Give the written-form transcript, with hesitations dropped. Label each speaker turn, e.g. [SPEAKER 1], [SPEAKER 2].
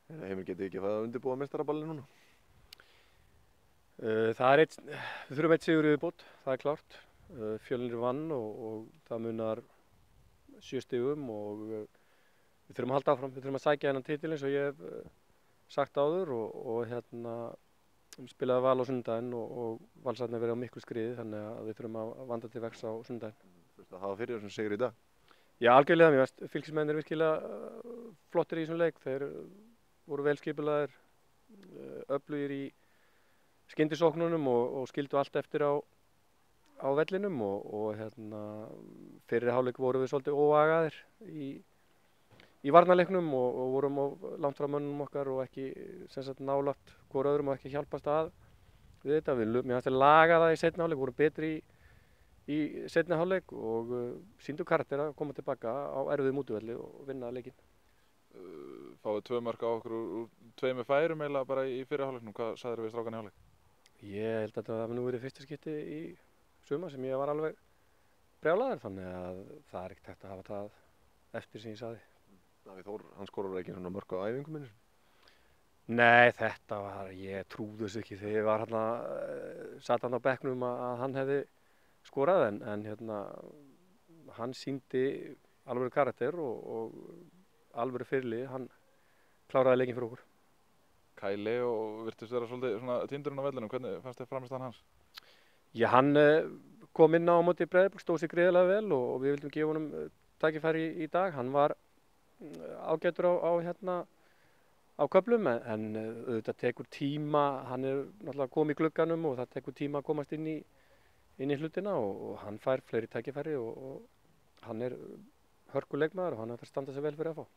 [SPEAKER 1] Heimir, getið ekki að undirbúa meistaraballið núna?
[SPEAKER 2] Við þurfum eitt sigur í viðbót, það klárt. Fjölnir vann og það munar 7 stigum og við þurfum að halda áfram. Við þurfum að sækja þennan titil eins og ég hef sagt áður og spilaði Val á sunnudaginn og Valsararnir verið á miklu skriði þannig að við þurfum að vanda til vegs á sunnudaginn.
[SPEAKER 1] Þú veist að hafa fyrir þessum sigur í dag?
[SPEAKER 2] Já, algjörlega, mér finnst Fylkismennir virkilega flottir í þessum leik. Þeir voru vel skipulagðir, öflugir í skyndisóknunum og skildu allt eftir á vellinum og fyrri hálfleik vorum við svolítið óagaðir í varnarleiknum og vorum langt frá mönnum okkar og ekki nálægt hvor öðrum og ekki hjálpast að við þetta. Mér fannst að laga það í seinni hálfleik, vorum betri í seinni hálfleik og sýndu karakter að koma tilbaka á erfiðum útivelli og vinna leikinn.
[SPEAKER 3] Fáið 2 mörk á okkur úr 2 færum eiginlega bara í fyrri hálfleiknum. Hvað sagðirðu við strákana í hálfleik?
[SPEAKER 2] Ég held að það hafi nú verið fyrsta skipti í sumar sem ég var alveg brjálaður þannig að það er ekkert hægt að hafa það eftir sem ég sagði.
[SPEAKER 1] Davíð Þór, hann skorar ekki svona mörk á æfingum minnir?
[SPEAKER 2] Nei, ég trúði þessu ekki þegar ég var satt hann á bekknum að hann hefði skorað en hann sýndi alvöru karakter og alvöru fyrirliði, hann kláraði leikinn fyrir okkur.
[SPEAKER 3] Kæli og virtist vera svolítið svona tindurinn á vellinum, hvernig fannst þér frammistaðan hans?
[SPEAKER 2] Já, hann kom inn á móti Breiðablik, stóð sig gríðarlega vel og við vildum gefa honum tækifæri í dag. Hann var ágætur á köflum en auðvitað tekur tíma, hann er náttúrulega komið í glugganum og það tekur tíma að komast inn í hlutina og hann fær fleiri tækifæri og hann er hörkuleikmaður og hann ætlar að standa sig vel fyrir að fá.